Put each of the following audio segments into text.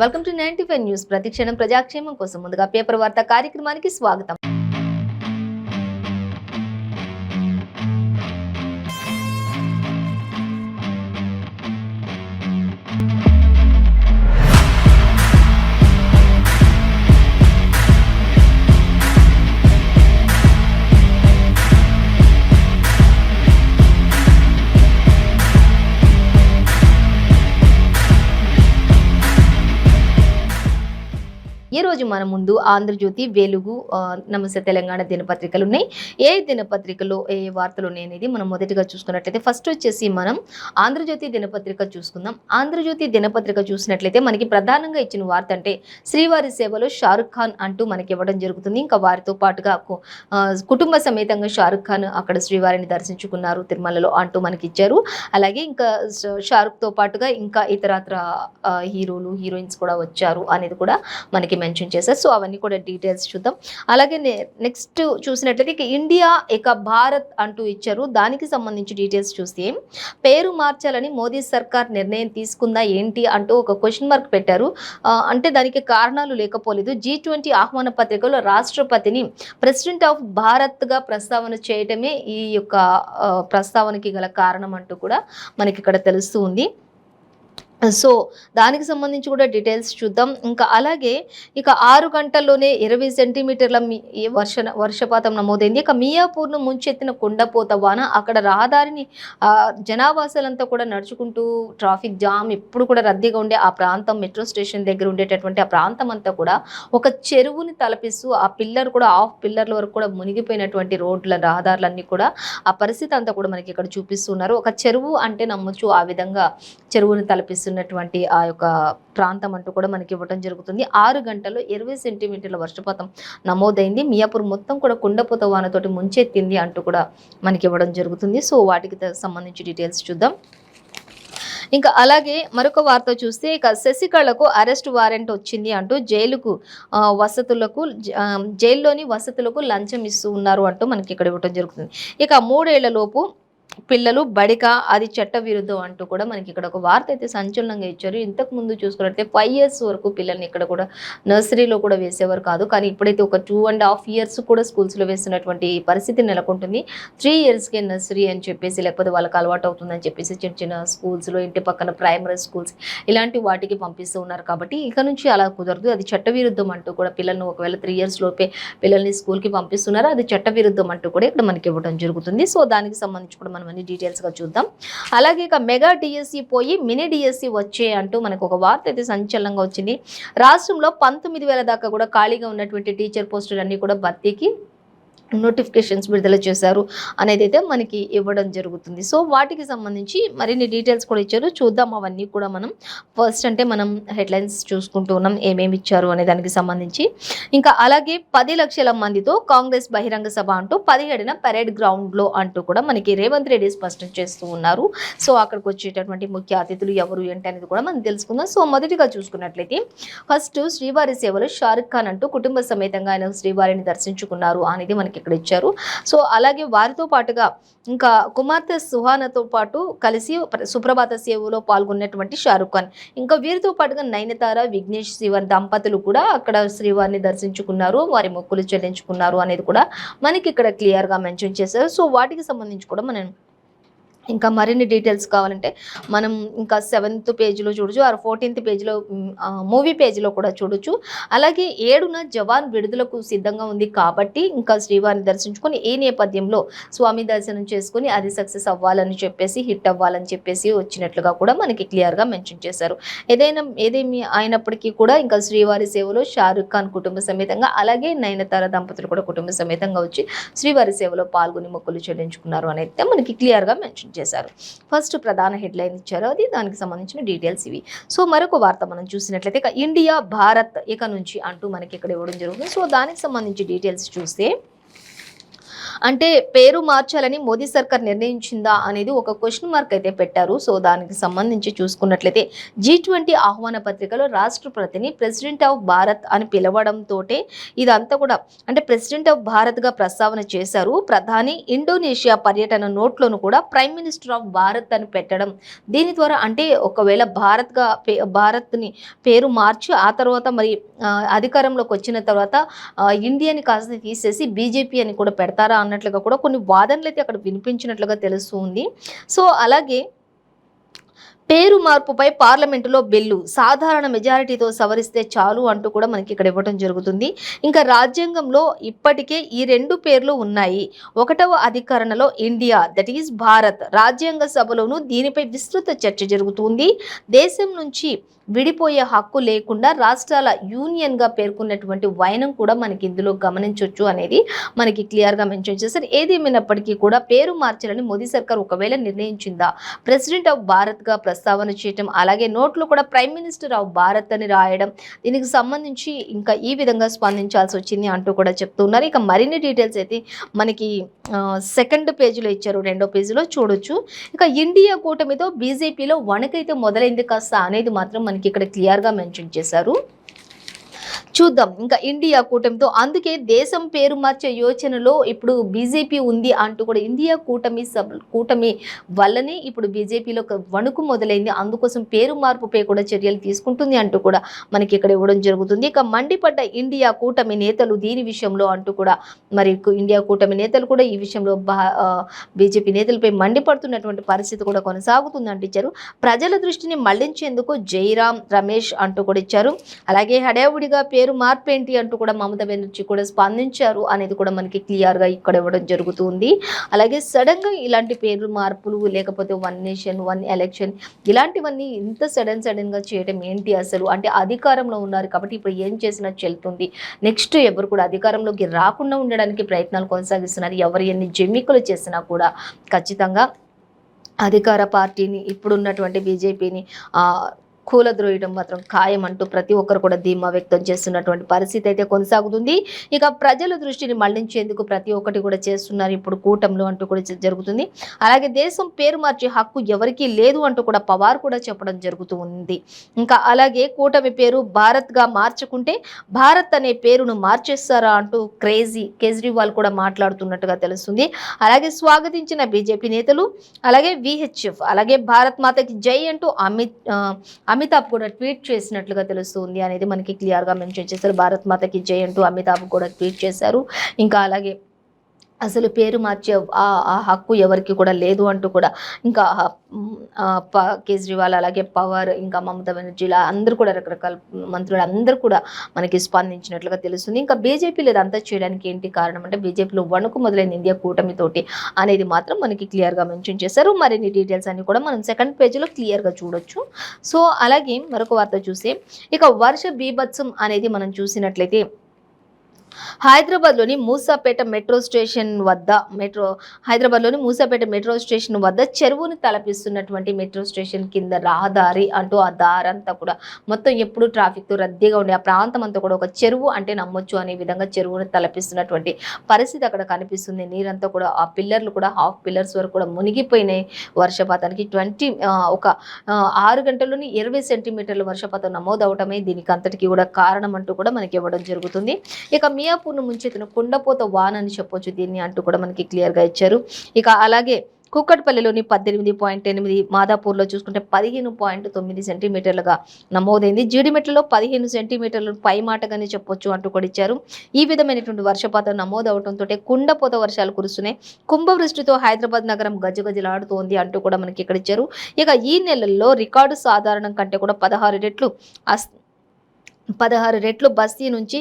Welcome to 95 news. ప్రతిక్షణం ప్రజాక్షేమం కోసం ముందుగా పేపర్ వార్తా కార్యక్రమానికి స్వాగతం. ఈ రోజు మన ముందు ఆంధ్రజ్యోతి, వెలుగు, నమస్తే తెలంగాణ దినపత్రికలు ఉన్నాయి. ఏ దినపత్రికలో ఏ వార్తలు ఉన్నాయి అనేది మనం మొదటిగా చూసుకున్నట్లయితే ఫస్ట్ వచ్చేసి మనం ఆంధ్రజ్యోతి దినపత్రిక చూసుకుందాం. ఆంధ్రజ్యోతి దినపత్రిక చూసినట్లయితే మనకి ప్రధానంగా ఇచ్చిన వార్త అంటే శ్రీవారి సేవలో షారుఖ్ ఖాన్ అంటూ మనకి ఇవ్వడం జరుగుతుంది. ఇంకా వారితో పాటుగా కుటుంబ సమేతంగా షారుఖ్ ఖాన్ అక్కడ శ్రీవారిని దర్శించుకున్నారు తిరుమలలో అంటూ మనకి ఇచ్చారు. అలాగే ఇంకా షారుఖ్తో పాటుగా ఇంకా ఇతరత్ర హీరోలు, హీరోయిన్స్ కూడా వచ్చారు అనేది కూడా మనకి మెన్షన్ చేశారు. సో అవన్నీ కూడా డీటెయిల్స్ చూద్దాం. అలాగే నెక్స్ట్ చూసినట్లయితే ఇక ఇండియా ఇక భారత్ అంటూ ఇచ్చారు. దానికి సంబంధించి డీటెయిల్స్ చూస్తే పేరు మార్చాలని మోదీ సర్కార్ నిర్ణయం తీసుకుందా ఏంటి అంటూ ఒక క్వశ్చన్ మార్క్ పెట్టారు. అంటే దానికి కారణాలు లేకపోలేదు. G20 ఆహ్వాన పత్రికలో రాష్ట్రపతిని ప్రెసిడెంట్ ఆఫ్ భారత్గా ప్రస్తావన చేయటమే ఈ యొక్క ప్రస్తావనకి గల కారణం అంటూ కూడా మనకి ఇక్కడ తెలుస్తూ ఉంది. సో దానికి సంబంధించి కూడా డీటెయిల్స్ చూద్దాం. ఇంకా అలాగే ఇక 6 గంటల్లోనే 20 సెంటీమీటర్ల వర్షపాతం నమోదైంది. ఇక మియాపూర్ను ముంచెత్తిన కుండపోత వాన. అక్కడ రహదారిని జనావాసాలంతా కూడా నడుచుకుంటూ ట్రాఫిక్ జామ్ ఎప్పుడు కూడా రద్దీగా ఉండే ఆ ప్రాంతం, మెట్రో స్టేషన్ దగ్గర ఉండేటటువంటి ఆ ప్రాంతం అంతా కూడా ఒక చెరువుని తలపిస్తూ ఆ పిల్లర్ కూడా హాఫ్ పిల్లర్ల వరకు కూడా మునిగిపోయినటువంటి రోడ్ల రహదారులన్నీ కూడా ఆ పరిస్థితి అంతా కూడా మనకి ఇక్కడ చూపిస్తున్నారు. ఒక చెరువు అంటే నమ్మొచ్చు, ఆ విధంగా చెరువుని తలపిస్తున్నటువంటి ఆ యొక్క ప్రాంతం అంటూ కూడా మనకి ఇవ్వడం జరుగుతుంది. 6 గంటల్లో 20 సెంటీమీటర్ల వర్షపాతం నమోదైంది. మియాపూర్ మొత్తం కూడా కుండపోత వానతోటి ముంచెత్తింది అంటూ కూడా మనకి ఇవ్వడం జరుగుతుంది. సో వాటికి సంబంధించి డీటెయిల్స్ చూద్దాం. ఇంకా అలాగే మరొక వార్త చూస్తే ఇక శశికళకు అరెస్ట్ వారెంట్ వచ్చింది అంటూ జైల్లోని వసతులకు లంచం ఇస్తూ ఉన్నారు అంటూ మనకి ఇక్కడ ఇవ్వడం జరుగుతుంది. ఇక 3 ఏళ్ల లోపు పిల్లలు బడిక అది చట్ట విరుద్ధం అంటూ కూడా మనకి ఇక్కడ ఒక వార్త అయితే సంచలనంగా ఇచ్చారు. ఇంతకు ముందు చూసుకున్నట్లయితే 5 years వరకు పిల్లల్ని ఇక్కడ కూడా నర్సరీలో కూడా వేసేవారు కాదు. కానీ ఇప్పుడైతే ఒక 2.5 years కూడా స్కూల్స్లో వేస్తున్నటువంటి పరిస్థితి నెలకొంటుంది. 3 yearsకే నర్సరీ అని చెప్పేసి, లేకపోతే వాళ్ళకి అలవాటు అవుతుందని చెప్పేసి చిన్న చిన్న స్కూల్స్లో, ఇంటి పక్కన ప్రైమరీ స్కూల్స్ ఇలాంటి వాటికి పంపిస్తూ ఉన్నారు. కాబట్టి ఇక నుంచి అలా కుదరదు, అది చట్ట విరుద్ధం అంటూ కూడా పిల్లల్ని ఒకవేళ 3 years లోపే పిల్లల్ని స్కూల్కి పంపిస్తున్నారు, అది చట్ట విరుద్ధం అంటూ కూడా ఇక్కడ మనకి ఇవ్వడం జరుగుతుంది. సో దానికి సంబంధించి కూడా మనం అన్ని డీటెయిల్స్గా చూద్దాం. అలాగే ఇక మెగా డిఎస్సి పోయి మినీ డిఎస్సి వచ్చే అంటూ మనకు ఒక వార్త అయితే సంచలనంగా వచ్చింది. రాష్ట్రంలో 19,000 దాకా కూడా ఖాళీగా ఉన్నటువంటి టీచర్ పోస్టులన్నీ కూడా భర్తీకి నోటిఫికేషన్స్ విడుదల చేశారు అనేది అయితే మనకి ఇవ్వడం జరుగుతుంది. సో వాటికి సంబంధించి మరిన్ని డీటెయిల్స్ కూడా ఇచ్చారు, చూద్దాం అవన్నీ కూడా మనం. ఫస్ట్ అంటే మనం హెడ్లైన్స్ చూసుకుంటూ ఉన్నాం ఏమేమి ఇచ్చారు అనే దానికి సంబంధించి. ఇంకా అలాగే 10 లక్షల మందితో కాంగ్రెస్ బహిరంగ సభ అంటూ 17న పరేడ్ గ్రౌండ్లో అంటూ కూడా మనకి రేవంత్ రెడ్డి స్పష్టం చేస్తూ ఉన్నారు. సో అక్కడికి వచ్చేటటువంటి ముఖ్య అతిథులు ఎవరు ఏంటి అనేది కూడా మనం తెలుసుకుందాం. సో మొదటిగా చూసుకున్నట్లయితే ఫస్ట్ శ్రీవారి సేవలో షారుఖ్ ఖాన్ అంటూ కుటుంబ సమేతంగా ఆయన శ్రీవారిని దర్శించుకున్నారు అనేది మనకి ఇక్కడ ఇచ్చారు. సో అలాగే వారితో పాటుగా ఇంకా కుమార్తె సుహానాతో పాటు కలిసి సుప్రభాత సేవలో పాల్గొన్నటువంటి షారుఖ్ ఖాన్, ఇంకా వీరితో పాటుగా నయనతార, విఘ్నేష్ శివన్ దంపతులు కూడా అక్కడ శ్రీవారిని దర్శించుకున్నారు, వారి మొక్కులు చెల్లించుకున్నారు అనేది కూడా మనకి ఇక్కడ క్లియర్గా మెన్షన్ చేశారు. సో వాటికి సంబంధించి కూడా మనం ఇంకా మరిన్ని డీటెయిల్స్ కావాలంటే మనం ఇంకా 7th పేజీలో చూడొచ్చు, 14th పేజీలో మూవీ పేజీలో కూడా చూడొచ్చు. అలాగే 7న జవాన్ విడుదలకు సిద్ధంగా ఉంది కాబట్టి ఇంకా శ్రీవారిని దర్శించుకొని ఈ నేపథ్యంలో స్వామి దర్శనం చేసుకుని అది సక్సెస్ అవ్వాలని చెప్పేసి, హిట్ అవ్వాలని చెప్పేసి వచ్చినట్లుగా కూడా మనకి క్లియర్గా మెన్షన్ చేశారు. ఏదేమి అయినప్పటికీ కూడా ఇంకా శ్రీవారి సేవలో షారుఖ్ ఖాన్ కుటుంబ సమేతంగా, అలాగే నయనతార దంపతులు కూడా కుటుంబ సమేతంగా వచ్చి శ్రీవారి సేవలో పాల్గొని మొక్కులు చెల్లించుకున్నారు అనేది మనకి క్లియర్గా మెన్షన్ చేశారు. ఫస్ట్ ప్రధాన హెడ్లైన్ ఇచ్చారు, అది దానికి సంబంధించిన డీటెయిల్స్ ఇవి. సో మరొక వార్త మనం చూసినట్లయితే ఇక ఇండియా భారత్ ఇక నుంచి అంటూ మనకి ఇక్కడ ఇవ్వడం జరుగుతుంది. సో దానికి సంబంధించి డీటెయిల్స్ చూస్తే అంటే పేరు మార్చాలని మోదీ సర్కార్ నిర్ణయించిందా అనేది ఒక క్వశ్చన్ మార్క్ అయితే పెట్టారు. సో దానికి సంబంధించి చూసుకున్నట్లయితే G20 ఆహ్వాన పత్రికలో రాష్ట్రపతిని ప్రెసిడెంట్ ఆఫ్ భారత్ అని పిలవడంతో ఇదంతా కూడా అంటే ప్రెసిడెంట్ ఆఫ్ భారత్ గా ప్రస్తావన చేశారు. ప్రధాని ఇండోనేషియా పర్యటన నోట్లోను కూడా ప్రైమ్ మినిస్టర్ ఆఫ్ భారత్ అని పెట్టడం, దీని ద్వారా అంటే ఒకవేళ భారత్ని పేరు మార్చి ఆ తర్వాత మరి అధికారంలోకి వచ్చిన తర్వాత ఇండియాని కాస్త తీసేసి బీజేపీ అని కూడా పెడతారా అన్నట్లుగా కూడా కొన్ని వాదనలు అయితే అక్కడ వినిపించినట్లుగా తెలుస్తుంది. సో అలాగే పేరు మార్పుపై పార్లమెంటులో బిల్లు సాధారణ మెజారిటీతో సవరిస్తే చాలు అంటూ కూడా మనకి ఇక్కడ ఇవ్వడం జరుగుతుంది. ఇంకా రాజ్యాంగంలో ఇప్పటికే ఈ 2 పేర్లు ఉన్నాయి. 1వ అధికరణలో ఇండియా దట్ ఈస్ భారత్, రాజ్యాంగ సభలోనూ దీనిపై విస్తృత చర్చ జరుగుతుంది. దేశం నుంచి విడిపోయే హక్కు లేకుండా రాష్ట్రాల యూనియన్గా పేర్కొన్నటువంటి వైనం కూడా మనకి ఇందులో గమనించవచ్చు అనేది మనకి క్లియర్గా మెన్షన్ చేశారు. ఏదేమైనప్పటికీ కూడా పేరు మార్చాలని మోదీ సర్కార్ ఒకవేళ నిర్ణయించిందా, ప్రెసిడెంట్ ఆఫ్ భారత్గా ప్రస్తావన చేయటం, అలాగే నోట్లు కూడా ప్రైమ్ మినిస్టర్ ఆఫ్ భారత్ అని రాయడం, దీనికి సంబంధించి ఇంకా ఈ విధంగా స్పందించాల్సి వచ్చింది అంటూ కూడా చెప్తున్నారు. ఇక మరిన్ని డీటెయిల్స్ అయితే మనకి సెకండ్ పేజీలో ఇచ్చారు, 2వ పేజీలో చూడొచ్చు. ఇక ఇండియా కూటమితో బీజేపీలో వణకైతే మొదలైంది కాస్త అనేది మాత్రం మనకి ఇక్కడ క్లియర్గా మెన్షన్ చేశారు. చూద్దాం ఇంకా ఇండియా కూటమితో, అందుకే దేశం పేరు మార్చే యోచనలో ఇప్పుడు బీజేపీ ఉంది అంటూ కూడా ఇండియా కూటమి వల్లనే ఇప్పుడు బీజేపీలో వణుకు మొదలైంది, అందుకోసం పేరు మార్పుపై కూడా చర్యలు తీసుకుంటుంది అంటూ కూడా మనకి ఇక్కడ ఇవ్వడం జరుగుతుంది. ఇక మండిపడ్డ ఇండియా కూటమి నేతలు దీని విషయంలో అంటూ కూడా మరి ఇండియా కూటమి నేతలు కూడా ఈ విషయంలో బీజేపీ నేతలపై మండిపడుతున్నటువంటి పరిస్థితి కూడా కొనసాగుతుంది అంటించారు. ప్రజల దృష్టిని మళ్లించేందుకు జైరామ్ రమేష్ అంటూ కూడా ఇచ్చారు. అలాగే హడావుడిగా పేరు మార్పేంటి అంటూ కూడా మమతా బెనర్జీ కూడా స్పందించారు అనేది కూడా మనకి క్లియర్గా ఇక్కడ ఇవ్వడం జరుగుతుంది. అలాగే సడన్గా ఇలాంటి పేరు మార్పులు లేకపోతే 1 నేషన్ 1 ఎలక్షన్ ఇలాంటివన్నీ ఇంత సడన్గా చేయడం ఏంటి అసలు, అంటే అధికారంలో ఉన్నారు కాబట్టి ఇప్పుడు ఏం చేసినా చెల్లుతుంది, నెక్స్ట్ ఎవరు కూడా అధికారంలోకి రాకుండా ఉండడానికి ప్రయత్నాలు కొనసాగిస్తున్నారు, ఎవరు ఎన్ని జమ్మికలు చేసినా కూడా ఖచ్చితంగా అధికార పార్టీని ఇప్పుడున్నటువంటి బీజేపీని కూలద్రోయడం మాత్రం ఖాయం అంటూ ప్రతి ఒక్కరు కూడా ధీమా వ్యక్తం చేస్తున్నటువంటి పరిస్థితి అయితే కొనసాగుతుంది. ఇక ప్రజల దృష్టిని మళ్లించేందుకు ప్రతి ఒక్కటి కూడా చేస్తున్నారు ఇప్పుడు కూటమిలో అంటూ కూడా జరుగుతుంది. అలాగే దేశం పేరు మార్చే హక్కు ఎవరికీ లేదు అంటూ కూడా పవార్ కూడా చెప్పడం జరుగుతూ ఉంది. ఇంకా అలాగే కూటమి పేరు భారత్గా మార్చుకుంటే భారత్ అనే పేరును మార్చేస్తారా అంటూ కేజ్రీవాల్ కూడా మాట్లాడుతున్నట్టుగా తెలుస్తుంది. అలాగే స్వాగతించిన బీజేపీ నేతలు, అలాగే VHF, అలాగే భారత్ మాతకి జై అంటూ అమితాబ్ కూడా ట్వీట్ చేసినట్లుగా తెలుస్తుంది అనేది మనకి క్లియర్గా మెన్షన్ చేశారు. భారత్ మాతకి జై అంటూ అమితాబ్ కూడా ట్వీట్ చేశారు. ఇంకా అలాగే అసలు పేరు మార్చే ఆ హక్కు ఎవరికి కూడా లేదు అంటూ కూడా ఇంకా కేజ్రీవాల్, అలాగే పవార్, ఇంకా మమతా బెనర్జీ అందరూ కూడా రకరకాల మంత్రులు అందరూ కూడా మనకి స్పందించినట్లుగా తెలుస్తుంది. ఇంకా బీజేపీలో ఇదంతా చేయడానికి ఏంటి కారణం అంటే బీజేపీలో వణుకు మొదలైన ఇండియా కూటమితోటి అనేది మాత్రం మనకి క్లియర్గా మెన్షన్ చేశారు. మరిన్ని డీటెయిల్స్ అన్ని కూడా మనం సెకండ్ పేజీలో క్లియర్గా చూడొచ్చు. సో అలాగే మరొక వార్త చూస్తే ఇక వర్ష బీభత్సం అనేది మనం చూసినట్లయితే హైదరాబాద్లోని మూసాపేట మెట్రో స్టేషన్ వద్ద చెరువుని తలపిస్తున్నటువంటి మెట్రో స్టేషన్ కింద రహదారి అంటూ ఆ దారంతా కూడా మొత్తం ఎప్పుడు ట్రాఫిక్తో రద్దీగా ఉండే ఆ ప్రాంతం అంతా కూడా ఒక చెరువు అంటే నమ్మొచ్చు అనే విధంగా చెరువుని తలపిస్తున్నటువంటి పరిస్థితి అక్కడ కనిపిస్తుంది. నీరంతా కూడా ఆ పిల్లర్లు కూడా హాఫ్ పిల్లర్స్ వరకు కూడా మునిగిపోయినాయి వర్షపాతానికి. ఒక 6 గంటల్లోని 20 సెంటీమీటర్ల వర్షపాతం నమోదవటమే దీనికి అంతటికి కూడా కారణం అంటూ కూడా మనకి ఇవ్వడం జరుగుతుంది. ఇక మియాపూర్ను ముంచెత్తిన కుండపోత వాన అని చెప్పొచ్చు దీన్ని అంటూ కూడా మనకి క్లియర్గా ఇచ్చారు. ఇక అలాగే కుక్కట్పల్లిలోని 18.8, మాదాపూర్లో చూసుకుంటే 15.9 సెంటీమీటర్లుగా నమోదైంది. జీడిమెట్లలో 15 సెంటీమీటర్లు పై మాటగానే చెప్పొచ్చు అంటూ కూడా ఇచ్చారు. ఈ విధమైనటువంటి వర్షపాతం నమోదవడంతో కుండపోత వర్షాలు కురుస్తున్నాయి. కుంభవృష్టితో హైదరాబాద్ నగరం గజగజలాడుతోంది అంటూ కూడా మనకి ఇక్కడ ఇచ్చారు. ఇక ఈ నెలల్లో రికార్డు సాధారణం కంటే కూడా 16 రెట్లు బస్తీ నుంచి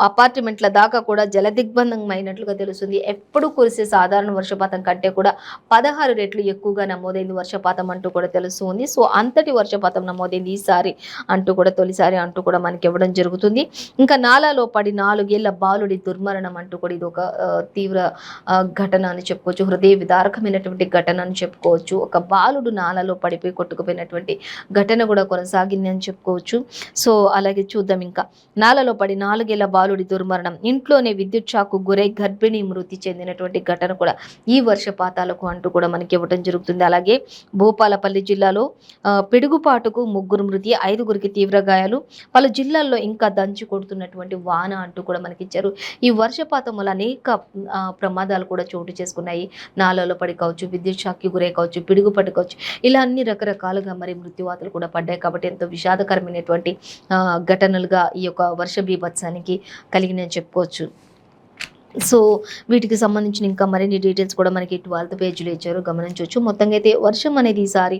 అపార్ట్మెంట్ల దాకా కూడా జలదిగ్బంధం అయినట్లుగా తెలుస్తుంది. ఎప్పుడు కురిసే సాధారణ వర్షపాతం కంటే కూడా 16 రెట్లు ఎక్కువగా నమోదైంది వర్షపాతం అంటూ కూడా తెలుస్తుంది. సో అంతటి వర్షపాతం నమోదైంది ఈసారి అంటూ కూడా తొలిసారి అంటూ కూడా మనకి ఇవ్వడం జరుగుతుంది. ఇంకా నాలాలో పడి 4 ఏళ్ల బాలుడి దుర్మరణం అంటూ కూడా ఇది ఒక తీవ్ర ఘటన అని చెప్పుకోవచ్చు. హృదయ విదారకమైనటువంటి ఘటన అని చెప్పుకోవచ్చు. ఒక బాలుడు నాలాలో పడిపోయి కొట్టుకుపోయినటువంటి ఘటన కూడా కొనసాగింది అని చెప్పుకోవచ్చు. సో అలాగే చూద్దాం. ఇంకా నాలలో పడి 4 ఏళ్ల బాలుడి దుర్మరణం, ఇంట్లోనే విద్యుత్ షాక్ గురై గర్భిణి మృతి చెందినటువంటి ఘటన కూడా ఈ వర్షపాతాలకు అంటూ కూడా మనకి ఇవ్వడం జరుగుతుంది. అలాగే భూపాలపల్లి జిల్లాలో పిడుగుపాటుకు 3 మృతి, 5గురికి తీవ్ర గాయాలు, పలు జిల్లాల్లో ఇంకా దంచి కొడుతున్నటువంటి వాన అంటూ కూడా మనకి ఇచ్చారు. ఈ వర్షపాతం వల్ల అనేక ప్రమాదాలు కూడా చోటు చేసుకున్నాయి. నాలలో పడి కావచ్చు, విద్యుత్ షాక్కి గురై కావచ్చు, పిడుగుపట్టు కావచ్చు, ఇలా అన్ని రకరకాలుగా మరి మృత్యువాతలు కూడా పడ్డాయి. కాబట్టి ఎంతో విషాదకరమైనటువంటి ఘటనలుగా ఈ యొక్క వర్ష బీభత్సానికి కలిగిన చెప్పుకోవచ్చు. సో వీటికి సంబంధించిన ఇంకా మరిన్ని డీటెయిల్స్ కూడా మనకి 12th పేజీలో ఇచ్చారు, గమనించవచ్చు. మొత్తంగా అయితే వర్షం అనేది ఈసారి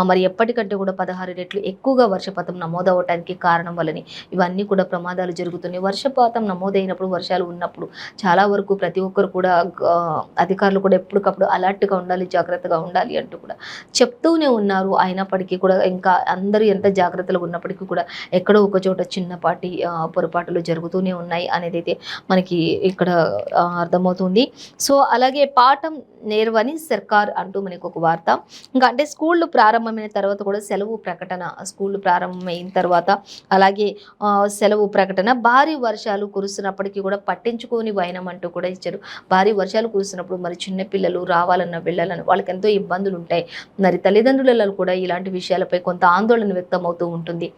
మరి ఎప్పటికంటే కూడా 16 రెట్లు ఎక్కువగా వర్షపాతం నమోదవటానికి కారణం వల్లని ఇవన్నీ కూడా ప్రమాదాలు జరుగుతున్నాయి. వర్షపాతం నమోదైనప్పుడు, వర్షాలు ఉన్నప్పుడు చాలా వరకు ప్రతి ఒక్కరు కూడా అధికారులు కూడా ఎప్పటికప్పుడు అలర్ట్గా ఉండాలి, జాగ్రత్తగా ఉండాలి అంటూ కూడా చెప్తూనే ఉన్నారు. అయినప్పటికీ కూడా ఇంకా అందరూ ఎంత జాగ్రత్తగా ఉన్నప్పటికీ కూడా ఎక్కడో ఒక చోట చిన్నపాటి పొరపాటులు జరుగుతూనే ఉన్నాయి అనేది అయితే మనకి ఇక్కడ అర్థమవుతుంది. సో అలాగే పాఠం నేర్వని సర్కార్ అంటూ మనకు ఒక వార్త. ఇంకా అంటే స్కూళ్ళు ప్రారంభమైన తర్వాత కూడా సెలవు ప్రకటన, స్కూళ్ళు ప్రారంభమైన తర్వాత అలాగే సెలవు ప్రకటన. భారీ వర్షాలు కురుస్తున్నప్పటికీ కూడా పట్టించుకోని వైనం అంటూ కూడా ఇచ్చారు. భారీ వర్షాలు కురుస్తున్నప్పుడు మరి చిన్నపిల్లలు రావాలన్నా వెళ్ళాలన్నా వాళ్ళకి ఎంతో ఇబ్బందులు ఉంటాయి. మరి తల్లిదండ్రులలో కూడా ఇలాంటి విషయాలపై కొంత ఆందోళన వ్యక్తం అవుతూ ఉంటుంది.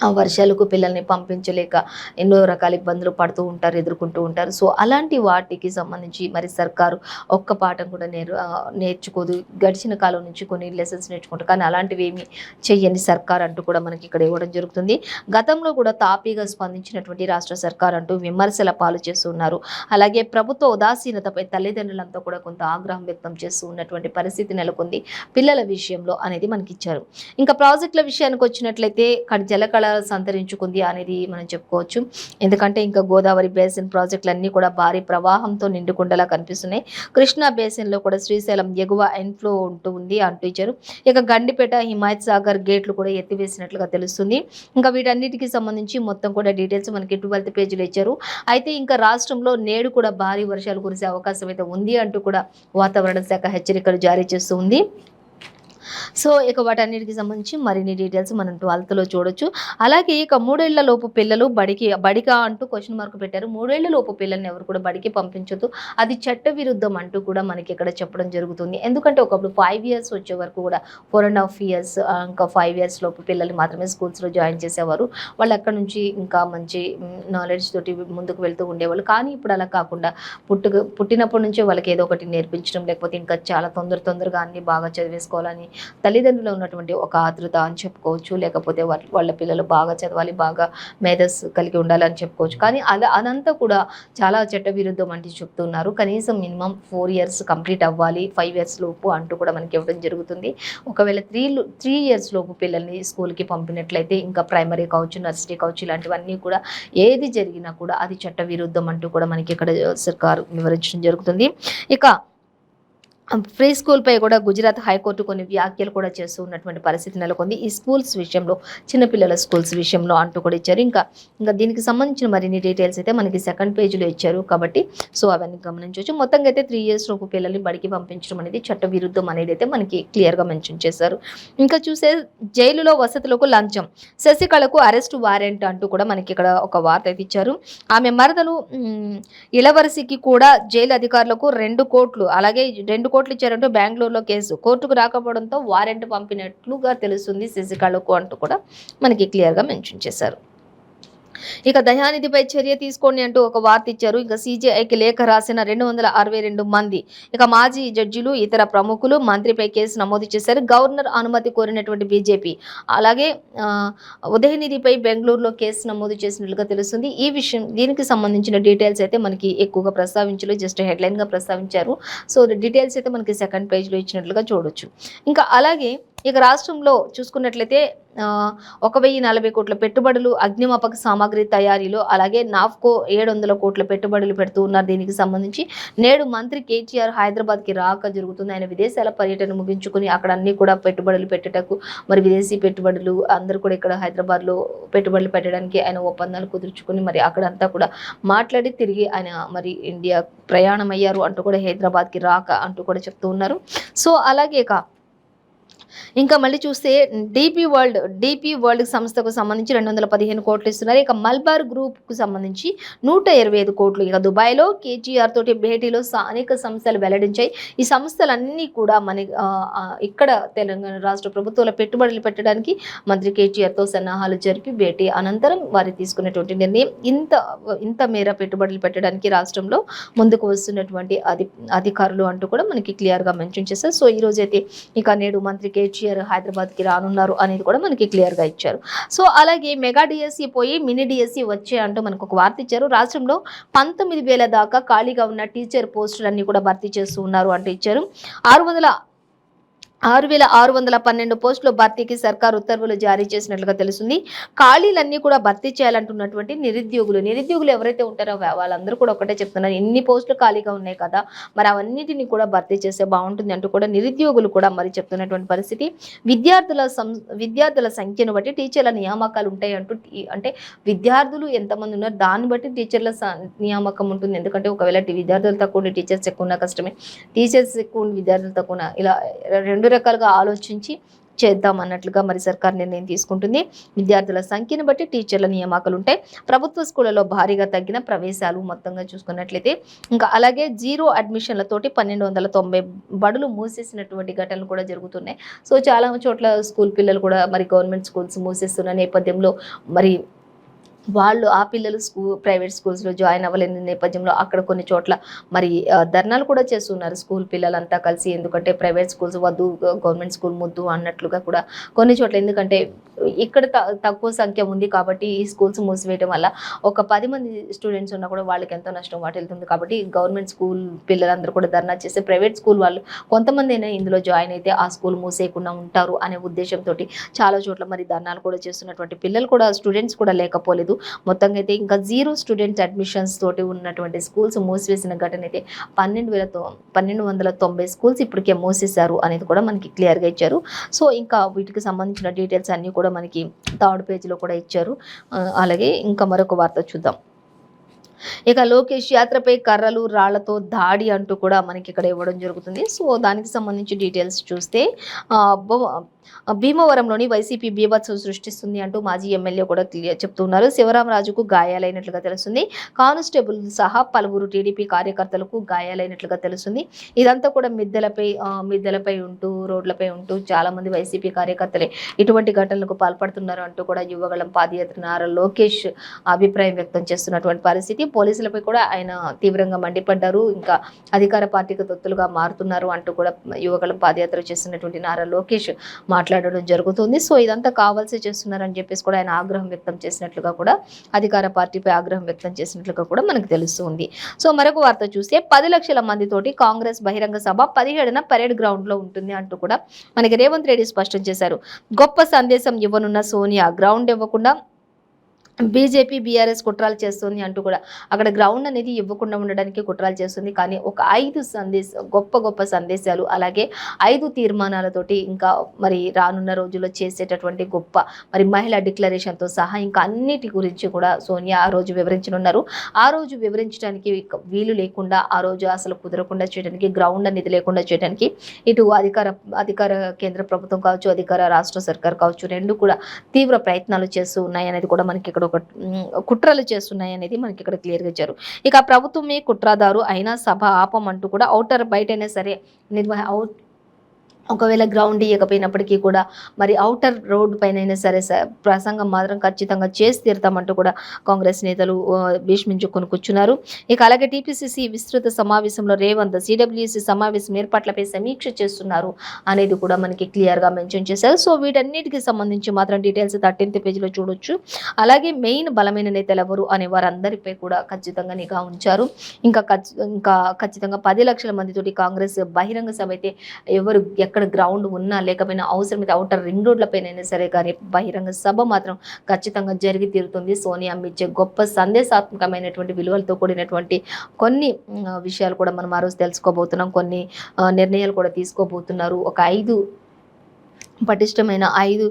ఆ వర్షాలకు పిల్లల్ని పంపించలేక ఎన్నో రకాల ఇబ్బందులు పడుతూ ఉంటారు, ఎదుర్కొంటూ ఉంటారు. సో అలాంటి వాటికి సంబంధించి మరి సర్కారు ఒక్క పాఠం కూడా నేర్చుకోదు. గడిచిన కాలం నుంచి కొన్ని లెసన్స్ నేర్చుకుంటారు, కానీ అలాంటివి ఏమి చెయ్యని సర్కార్ అంటూ కూడా మనకి ఇక్కడ ఇవ్వడం జరుగుతుంది. గతంలో కూడా తాపీగా స్పందించినటువంటి రాష్ట్ర సర్కార్ అంటూ విమర్శల పాలు చేస్తున్నారు. అలాగే ప్రభుత్వ ఉదాసీనతపై తల్లిదండ్రులంతా కూడా కొంత ఆగ్రహం వ్యక్తం చేస్తూ ఉన్నటువంటి పరిస్థితి నెలకొంది పిల్లల విషయంలో అనేది మనకి ఇచ్చారు. ఇంకా ప్రాజెక్టుల విషయానికి వచ్చినట్లయితే జలకళ సంతరించుకుంది అనేది మనం చెప్పుకోవచ్చు. ఎందుకంటే ఇంకా గోదావరి బేసిన్ ప్రాజెక్టులన్నీ కూడా భారీ ప్రవాహంతో నిండుకుండలా కనిపిస్తున్నాయి. కృష్ణా బేసిన్లో కూడా శ్రీశైలం ఎగువ ఇన్ఫ్లో ఉంటుంది అంటూ ఇచ్చారు. ఇక గండిపేట, హిమాయత్ సాగర్ గేట్లు కూడా ఎత్తివేసినట్లుగా తెలుస్తుంది. ఇంకా వీటన్నిటికీ సంబంధించి మొత్తం కూడా డీటెయిల్స్ మనకి 12th పేజీలో ఇచ్చారు. అయితే ఇంకా రాష్ట్రంలో నేడు కూడా భారీ వర్షాలు కురిసే అవకాశం అయితే ఉంది అంటూ కూడా వాతావరణ శాఖ హెచ్చరికలు జారీ చేస్తూ ఉంది. సో ఇక వాటన్నిటికి సంబంధించి మరిన్ని డీటెయిల్స్ మనం 12th చూడొచ్చు. అలాగే ఇక 3 ఏళ్ల లోపు పిల్లలు బడిక అంటూ క్వశ్చన్ మార్క్ పెట్టారు. 3 ఏళ్ల లోపు పిల్లల్ని ఎవరు కూడా బడికి పంపించొద్దు, అది చట్ట విరుద్ధం అంటూ కూడా మనకి ఇక్కడ చెప్పడం జరుగుతుంది. ఎందుకంటే ఒకప్పుడు 5 years వచ్చే వరకు కూడా 4.5 years ఇంకా 5 years లోపు పిల్లల్ని మాత్రమే స్కూల్స్లో జాయిన్ చేసేవారు. వాళ్ళు అక్కడ నుంచి ఇంకా మంచి నాలెడ్జ్ తోటి ముందుకు వెళ్తూ ఉండేవాళ్ళు. కానీ ఇప్పుడు అలా కాకుండా పుట్టినప్పటి నుంచే వాళ్ళకి ఏదో ఒకటి నేర్పించడం, లేకపోతే ఇంకా చాలా తొందరగా అన్ని బాగా చదివేసుకోవాలని తల్లిదండ్రులు ఉన్నటువంటి ఒక ఆతృత అని చెప్పుకోవచ్చు. లేకపోతే వాళ్ళ పిల్లలు బాగా చదవాలి, బాగా మేధస్సు కలిగి ఉండాలని చెప్పుకోవచ్చు. కానీ అదంతా కూడా చాలా చట్ట విరుద్ధం అంటే చెప్తున్నారు. కనీసం మినిమం 4 years కంప్లీట్ అవ్వాలి, 5 years లోపు అంటూ కూడా మనకి ఇవ్వడం జరుగుతుంది. ఒకవేళ 3 years లోపు పిల్లల్ని స్కూల్కి పంపినట్లయితే ఇంకా ప్రైమరీ కావచ్చు, నర్సరీ కావచ్చు, ఇలాంటివన్నీ కూడా ఏది జరిగినా కూడా అది చట్ట విరుద్ధం అంటూ కూడా మనకి ఇక్కడ సర్కారు వివరించడం జరుగుతుంది. ఇక ఫ్రీ స్కూల్పై కూడా గుజరాత్ హైకోర్టు కొన్ని వ్యాఖ్యలు కూడా చేస్తూ ఉన్నటువంటి పరిస్థితి నెలకొంది. ఈ స్కూల్స్ విషయంలో, చిన్నపిల్లల స్కూల్స్ విషయంలో అంటూ కూడా ఇచ్చారు. ఇంకా దీనికి సంబంధించిన మరిన్ని డీటెయిల్స్ అయితే మనకి 2nd పేజీలో ఇచ్చారు. కాబట్టి సో అవన్నీ గమనించవచ్చు. మొత్తంగా అయితే 3 years లోపు పిల్లల్ని బడికి పంపించడం అనేది చట్ట విరుద్ధం అనేది అయితే మనకి క్లియర్గా మెన్షన్ చేశారు. ఇంకా చూసే జైలులో వసతులకు లంచం, శశికళకు అరెస్ట్ వారెంట్ అంటూ కూడా మనకి ఇక్కడ ఒక వార్త అయితే ఇచ్చారు. ఆమె మరదలు ఇళవరసికి కూడా జైలు అధికారులకు 2 కోట్లు, అలాగే 2 కోట్లు ఇచ్చారంటూ బెంగళూరులో కేసు, కోర్టుకు రాకపోవడంతో వారెంట్ పంపినట్లుగా తెలుస్తుంది శశికళకు అంటూ కూడా మనకి క్లియర్గా మెన్షన్ చేశారు. ఇక దయానిధిపై చర్య తీసుకోండి అంటూ ఒక వార్త ఇచ్చారు. ఇక CJIకి లేఖ రాసిన 262 మంది ఇక మాజీ జడ్జిలు, ఇతర ప్రముఖులు మంత్రిపై కేసు నమోదు చేశారు. గవర్నర్ అనుమతి కోరినటువంటి బీజేపీ, అలాగే ఉదయనిధిపై బెంగళూరులో కేసు నమోదు చేసినట్లుగా తెలుస్తుంది. ఈ విషయం, దీనికి సంబంధించిన డీటెయిల్స్ అయితే మనకి ఎక్కువగా ప్రస్తావించలేదు, జస్ట్ హెడ్లైన్ గా ప్రస్తావించారు. సో డీటెయిల్స్ అయితే మనకి 2nd పేజ్లో ఇచ్చినట్లుగా చూడొచ్చు. ఇంకా అలాగే ఇక రాష్ట్రంలో చూసుకున్నట్లయితే 1040 కోట్ల పెట్టుబడులు అగ్నిమాపక సామాగ్రి తయారీలో, అలాగే నాఫ్కో 700 కోట్ల పెట్టుబడులు పెడుతూ ఉన్నారు. దీనికి సంబంధించి నేడు మంత్రి కేటీఆర్ హైదరాబాద్కి రాక జరుగుతుంది. ఆయన విదేశాల పర్యటన ముగించుకుని అక్కడ అన్ని కూడా పెట్టుబడులు పెట్టటకు, మరి విదేశీ పెట్టుబడులు అందరూ కూడా ఇక్కడ హైదరాబాద్లో పెట్టుబడులు పెట్టడానికి ఆయన ఒప్పందాలు కుదుర్చుకుని మరి అక్కడంతా కూడా మాట్లాడి తిరిగి ఆయన మరి ఇండియా ప్రయాణం అయ్యారు అంటూ కూడా హైదరాబాద్కి రాక అంటూ కూడా చెప్తూ ఉన్నారు. సో అలాగే ఇంకా మళ్ళీ చూస్తే డీపీ వరల్డ్ సంస్థకు సంబంధించి 215 కోట్లు ఇస్తున్నారు. ఇక మల్బార్ గ్రూప్కు సంబంధించి 125 కోట్లు. ఇక దుబాయ్లో కేటీఆర్ తోటి భేటీలో అనేక సంస్థలు వెల్లడించాయి. ఈ సంస్థలన్నీ కూడా మన ఇక్కడ తెలంగాణ రాష్ట్ర ప్రభుత్వాల పెట్టుబడులు పెట్టడానికి మంత్రి కేటీఆర్తో సన్నాహాలు జరిపి భేటీ అనంతరం వారు తీసుకున్నటువంటి నిర్ణయం. ఇంత మేర పెట్టుబడులు పెట్టడానికి రాష్ట్రంలో ముందుకు వస్తున్నటువంటి అధికారులు అంటూ కూడా మనకి క్లియర్గా మెన్షన్ చేశారు. సో ఈ రోజైతే ఇక నేడు మంత్రి కేటీఆర్ హైదరాబాద్కి రానున్నారు అనేది కూడా మనకి క్లియర్గా ఇచ్చారు. సో అలాగే మెగా డిఎస్సి పోయి మినీ డిఎస్సి వచ్చే అంటూ మనకు ఒక వార్త ఇచ్చారు. రాష్ట్రంలో 19,000 దాకా ఖాళీగా ఉన్న టీచర్ పోస్టులన్నీ కూడా భర్తీ చేస్తూ ఉన్నారు అంటూ ఇచ్చారు. 6,612 పోస్టుల భర్తీకి సర్కార్ ఉత్తర్వులు జారీ చేసినట్లుగా తెలుస్తుంది. ఖాళీలన్నీ కూడా భర్తీ చేయాలంటున్నటువంటి నిరుద్యోగులు ఎవరైతే ఉంటారో వాళ్ళందరూ కూడా ఒకటే చెప్తున్నారు, ఎన్ని పోస్టులు ఖాళీగా ఉన్నాయి కదా, మరి అవన్నిటిని కూడా భర్తీ చేస్తే బాగుంటుంది అంటూ కూడా నిరుద్యోగులు కూడా మరి చెప్తున్నటువంటి పరిస్థితి. విద్యార్థుల సంఖ్యను బట్టి టీచర్ల నియామకాలు ఉంటాయి అంటూ, అంటే విద్యార్థులు ఎంతమంది ఉన్నారు దాన్ని బట్టి టీచర్ల నియామకం ఉంటుంది. ఎందుకంటే ఒకవేళ విద్యార్థులు తక్కువ ఉండి టీచర్స్ ఎక్కువ ఉన్న కష్టమే, టీచర్స్ ఎక్కువ ఉండి విద్యార్థులు తక్కువ, ఇలా రెండు రకాలుగా ఆలోచించి చేద్దాం అన్నట్లుగా మరి సర్కార్ నిర్ణయం తీసుకుంటుంది. విద్యార్థుల సంఖ్యను బట్టి టీచర్ల నియామకాలు ఉంటాయి. ప్రభుత్వ స్కూళ్లలో భారీగా తగ్గిన ప్రవేశాలు మొత్తంగా చూసుకున్నట్లయితే, ఇంకా అలాగే జీరో అడ్మిషన్లతోటి 1,290 బడులు మూసేసినటువంటి ఘటనలు కూడా జరుగుతున్నాయి. సో చాలా చోట్ల స్కూల్ పిల్లలు కూడా మరి గవర్నమెంట్ స్కూల్స్ మూసేస్తున్న నేపథ్యంలో మరి ఆ పిల్లలు ప్రైవేట్ స్కూల్స్లో జాయిన్ అవ్వలేని నేపథ్యంలో అక్కడ కొన్ని చోట్ల మరి ధర్నాలు కూడా చేస్తున్నారు స్కూల్ పిల్లలంతా కలిసి. ఎందుకంటే ప్రైవేట్ స్కూల్స్ వద్దు, గవర్నమెంట్ స్కూల్ ముద్దు అన్నట్లుగా కూడా కొన్ని చోట్ల. ఎందుకంటే ఇక్కడ తక్కువ సంఖ్య ఉంది కాబట్టి ఈ స్కూల్స్ మూసివేయడం వల్ల ఒక 10 మంది స్టూడెంట్స్ ఉన్నా కూడా వాళ్ళకి ఎంతో నష్టం వాటిల్తుంది. కాబట్టి గవర్నమెంట్ స్కూల్ పిల్లలందరూ కూడా ధర్నా చేస్తే ప్రైవేట్ స్కూల్ వాళ్ళు కొంతమంది అయినా ఇందులో జాయిన్ అయితే ఆ స్కూల్ మూసేయకుండా ఉంటారు అనే ఉద్దేశంతో చాలా చోట్ల మరి ధర్నాలు కూడా చేస్తున్నటువంటి పిల్లలు కూడా, స్టూడెంట్స్ కూడా లేకపోలేదు. మొత్తంగా అయితే ఇంకా జీరో స్టూడెంట్స్ అడ్మిషన్స్ తోటి ఉన్నటువంటి స్కూల్స్ మూసివేసిన ఘటన అయితే 1,290 స్కూల్స్ ఇప్పటికే మూసేశారు అనేది కూడా మనకి క్లియర్గా ఇచ్చారు. సో ఇంకా వీటికి సంబంధించిన డీటెయిల్స్ అన్నీ కూడా మనకి 3rd పేజీలో కూడా ఇచ్చారు. అలాగే ఇంకా మరొక వార్త చూద్దాం. ఇక లోకేష్ యాత్రపై కర్రలు రాళ్లతో దాడి అంటూ కూడా మనకి ఇక్కడ ఇవ్వడం జరుగుతుంది. సో దానికి సంబంధించి డీటెయిల్స్ చూస్తే భీమవరంలోని వైసీపీ బీభత్సం సృష్టిస్తుంది అంటూ మాజీ ఎమ్మెల్యే కూడా చెప్తున్నారు. శివరామరాజుకు గాయాలైనట్లుగా తెలుస్తుంది. కానిస్టేబుల్ సహా పలువురు టీడీపీ కార్యకర్తలకు గాయాలైనట్లుగా తెలుస్తుంది. ఇదంతా కూడా మిద్దెలపై ఉంటూ, రోడ్లపై ఉంటూ చాలా మంది వైసీపీ కార్యకర్తలే ఇటువంటి ఘటనలకు పాల్పడుతున్నారు అంటూ కూడా యువగళం పాదయాత్ర నారా లోకేష్ అభిప్రాయం వ్యక్తం చేస్తున్నటువంటి పరిస్థితి. పోలీసులపై కూడా ఆయన తీవ్రంగా మండిపడ్డారు. ఇంకా అధికార పార్టీకి తొత్తులుగా మారుతున్నారు అంటూ కూడా యువగళం పాదయాత్ర చేస్తున్నటువంటి నారా లోకేష్ మాట్లాడడం జరుగుతుంది. సో ఇదంతా కావాల్సి చేస్తున్నారని చెప్పేసి కూడా ఆయన ఆగ్రహం వ్యక్తం చేసినట్లుగా కూడా, అధికార పార్టీపై ఆగ్రహం వ్యక్తం చేసినట్లుగా కూడా మనకు తెలుస్తుంది. సో మరొక వార్త చూస్తే 10 లక్షల మందితోటి కాంగ్రెస్ బహిరంగ సభ 17న పరేడ్ గ్రౌండ్ లో ఉంటుంది అంటూ కూడా మనకి రేవంత్ రెడ్డి స్పష్టం చేశారు. గొప్ప సందేశం ఇవ్వనున్న సోనియా గ్రౌండ్ ఇవ్వకుండా బీజేపీ బీఆర్ఎస్ కుట్రాలు చేస్తుంది అంటూ కూడా అక్కడ గ్రౌండ్ అనేది ఇవ్వకుండా ఉండడానికి కుట్రాలు చేస్తుంది. కానీ ఒక 5 గొప్ప సందేశాలు, అలాగే 5 తీర్మానాలతోటి ఇంకా మరి రానున్న రోజుల్లో చేసేటటువంటి గొప్ప మరి మహిళా డిక్లరేషన్తో సహా ఇంకా అన్నిటి గురించి కూడా సోనియా ఆ రోజు వివరించనున్నారు. ఆ రోజు వివరించడానికి వీలు లేకుండా, ఆ రోజు అసలు కుదరకుండా చేయడానికి, గ్రౌండ్ అనేది లేకుండా చేయడానికి ఇటు అధికార కేంద్ర ప్రభుత్వం కావచ్చు, అధికార రాష్ట్ర సర్కార్ కావచ్చు, రెండు కూడా తీవ్ర ప్రయత్నాలు చేస్తూ ఉన్నాయి అనేది కూడా మనకి ఇక్కడ ఒక కుట్రలు చేస్తున్నాయి అనేది మనకి ఇక్కడ క్లియర్గా ఇచ్చారు. ఇక ప్రభుత్వమే కుట్రదారు అయినా సభ ఆపమంటూ కూడా ఔటర్ బయటైనా సరే ఒకవేళ గ్రౌండ్ ఇవ్వకపోయినప్పటికీ కూడా మరి ఔటర్ రోడ్ పైన సరే ప్రసంగం మాత్రం ఖచ్చితంగా చేసి తీరుతామంటూ కూడా కాంగ్రెస్ నేతలు భీష్మించుకొని కూర్చున్నారు. ఇక అలాగే టీపీసీసీ విస్తృత సమావేశంలో రేవంత్ సిడబ్ల్యూసీ సమావేశం ఏర్పాట్లపై సమీక్ష చేస్తున్నారు అనేది కూడా మనకి క్లియర్గా మెన్షన్ చేశారు. సో వీటన్నిటికీ సంబంధించి మాత్రం డీటెయిల్స్ 13th పేజీలో చూడొచ్చు. అలాగే మెయిన్ బలమైన నేతలు ఎవరు అనే వారందరిపై కూడా ఖచ్చితంగా నిఘా ఉంచారు. ఇంకా ఖచ్చితంగా 10 లక్షల మందితోటి కాంగ్రెస్ బహిరంగ సభ అయితే ఎవరు ఎక్కడ గ్రౌండ్ ఉన్నా లేకపోయినా అవసరమైతే ఔటర్ రింగ్ రోడ్లపైనైనా సరే కానీ బహిరంగ సభ మాత్రం ఖచ్చితంగా జరిగి తీరుతుంది. సోనియా ఇచ్చే గొప్ప సందేశాత్మకమైనటువంటి విలువలతో కూడినటువంటి కొన్ని విషయాలు కూడా మనం ఆ రోజు తెలుసుకోబోతున్నాం. కొన్ని నిర్ణయాలు కూడా తీసుకోబోతున్నారు. ఒక పటిష్టమైన 5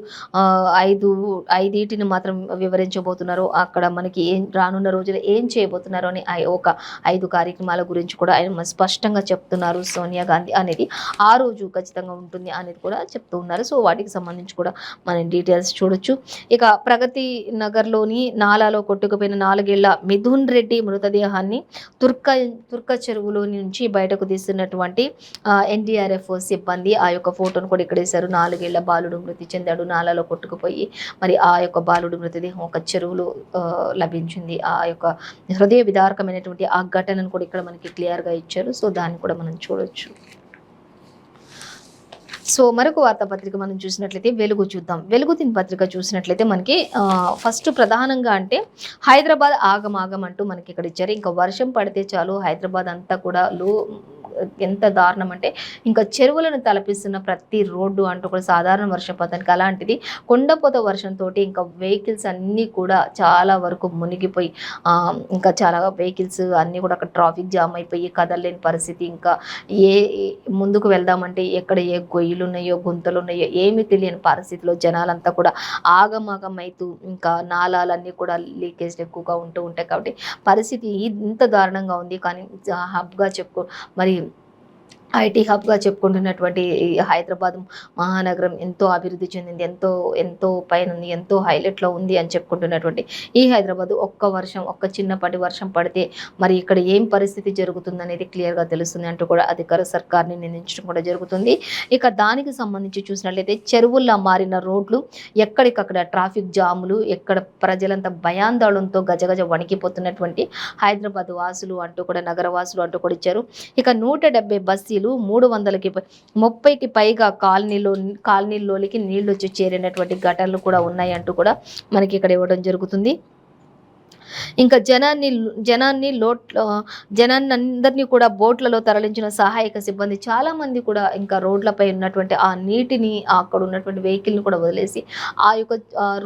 మాత్రం వివరించబోతున్నారు. అక్కడ మనకి రానున్న రోజుల్లో ఏం చేయబోతున్నారు అని ఒక 5 కార్యక్రమాల గురించి కూడా ఆయన స్పష్టంగా చెప్తున్నారు. సోనియా గాంధీ అనేది ఆ రోజు ఖచ్చితంగా ఉంటుంది అనేది కూడా చెప్తూ ఉన్నారు. సో వాటికి సంబంధించి కూడా మనం డీటెయిల్స్ చూడొచ్చు. ఇక ప్రగతి నగర్లోని నాలాలో కొట్టుకుపోయిన 4 ఏళ్ల మిథున్ రెడ్డి మృతదేహాన్ని తుర్క చెరువులో నుంచి బయటకు తీస్తున్నటువంటి ఎన్డీఆర్ఎఫ్ సిబ్బంది ఆ యొక్క ఫోటోను కూడా ఇక్కడ వేశారు. 4 ఏళ్ల బాలుడు మృతి చెందాడు. నాలాలో కొట్టుకుపోయి మరి ఆ యొక్క బాలుడు మృతదేహం ఒక చెరువులో లభించింది. ఆ యొక్క హృదయ విదారకమైనటువంటి ఆ ఘటనను కూడా ఇక్కడ మనకి క్లియర్గా ఇచ్చారు. సో దాన్ని కూడా మనం చూడొచ్చు. సో మరొక వార్తాపత్రిక మనం చూసినట్లయితే వెలుగు చూద్దాం. వెలుగు దినపత్రిక చూసినట్లయితే మనకి ఫస్ట్ ప్రధానంగా అంటే హైదరాబాద్ ఆగమాగం అంటూ మనకి ఇక్కడ ఇచ్చారు. ఇంకా వర్షం పడితే చాలు హైదరాబాద్ అంతా కూడా ఎంత దారుణం అంటే ఇంకా చెరువులను తలపిస్తున్న ప్రతి రోడ్డు అంటూ కూడా సాధారణ వర్షపాతానికి అలాంటిది కొండపోత వర్షంతో ఇంకా వెహికల్స్ అన్నీ కూడా చాలా వరకు మునిగిపోయి ఇంకా చాలా వెహికల్స్ అన్నీ కూడా అక్కడ ట్రాఫిక్ జామ్ అయిపోయి కదలలేని పరిస్థితి. ఇంకా ముందుకు వెళ్దామంటే ఎక్కడ ఏ గొయ్యిలు ఉన్నాయో గుంతలు ఉన్నాయో ఏమీ తెలియని పరిస్థితిలో జనాలంతా కూడా ఆగమాగం అవుతూ ఇంకా నాలాలన్నీ కూడా లీకేజ్ ఎక్కువగా ఉంటూ ఉంటాయి. కాబట్టి పరిస్థితి ఇంత దారుణంగా ఉంది. కానీ హబ్గా మరి ఐటీ హబ్గా చెప్పుకుంటున్నటువంటి హైదరాబాద్ మహానగరం ఎంతో అభివృద్ధి చెందింది, ఎంతో పైన ఉంది, ఎంతో హైలైట్లో ఉంది అని చెప్పుకుంటున్నటువంటి ఈ హైదరాబాద్ ఒక్క చిన్నపాటి వర్షం పడితే మరి ఇక్కడ ఏం పరిస్థితి జరుగుతుంది అనేది క్లియర్గా తెలుస్తుంది అంటూ కూడా అధికార సర్కార్ని నిందించడం కూడా జరుగుతుంది. ఇక దానికి సంబంధించి చూసినట్లయితే చెరువుల్లా మారిన రోడ్లు, ఎక్కడికక్కడ ట్రాఫిక్ జాములు, ఎక్కడ ప్రజలంతా భయాందోళనతో గజగజ వణికిపోతున్నటువంటి హైదరాబాద్ వాసులు అంటూ కూడా నగరవాసులు అంటూ కూడా ఇచ్చారు. ఇక 170 బస్సీలు 330కి పైగా కాలనీలోనికి నీళ్లు వచ్చి చేరినటువంటి ఘటనలు కూడా ఉన్నాయి అంటూ కూడా మనకి ఇక్కడ ఇవ్వడం జరుగుతుంది. ఇంకా జనాన్ని అందరినీ కూడా బోట్లలో తరలించిన సహాయక సిబ్బంది చాలా మంది కూడా ఇంకా రోడ్లపై ఉన్నటువంటి ఆ నీటిని అక్కడ ఉన్నటువంటి వెహికల్ని కూడా వదిలేసి ఆ యొక్క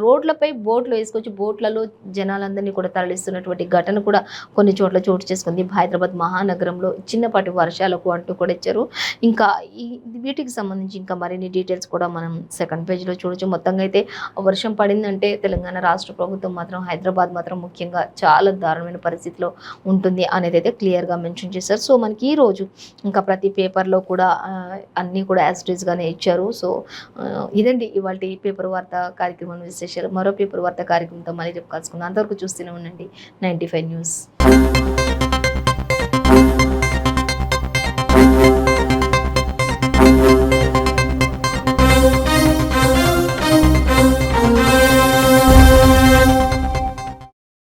రోడ్లపై బోట్లు వేసుకొచ్చి బోట్లలో జనాలందరినీ కూడా తరలిస్తున్నటువంటి ఘటన కూడా కొన్ని చోట్ల చోటు చేసుకుంది హైదరాబాద్ మహానగరంలో చిన్నపాటి వర్షాలకు అంటూ కూడా ఇచ్చారు. ఇంకా వీటికి సంబంధించి ఇంకా మరిన్ని డీటెయిల్స్ కూడా మనం సెకండ్ పేజ్లో చూడొచ్చు. మొత్తంగా అయితే వర్షం పడిందంటే తెలంగాణ రాష్ట్ర ప్రభుత్వం మాత్రం హైదరాబాద్ మాత్రం ముఖ్యంగా చాలా దారుణమైన పరిస్థితిలో ఉంటుంది అనేది అయితే క్లియర్గా మెన్షన్ చేశారు. సో మనకి ఈరోజు ఇంకా ప్రతి పేపర్లో కూడా అన్నీ కూడా యాస్టీస్గానే ఇచ్చారు. సో ఇదండి ఇవాళ పేపర్ వార్త కార్యక్రమం విశేషాలు. మరో పేపర్ వార్త కార్యక్రమంతో మళ్ళీ రేపు కలుసుకుందాం. అంతవరకు చూస్తూనే ఉండండి 95 న్యూస్.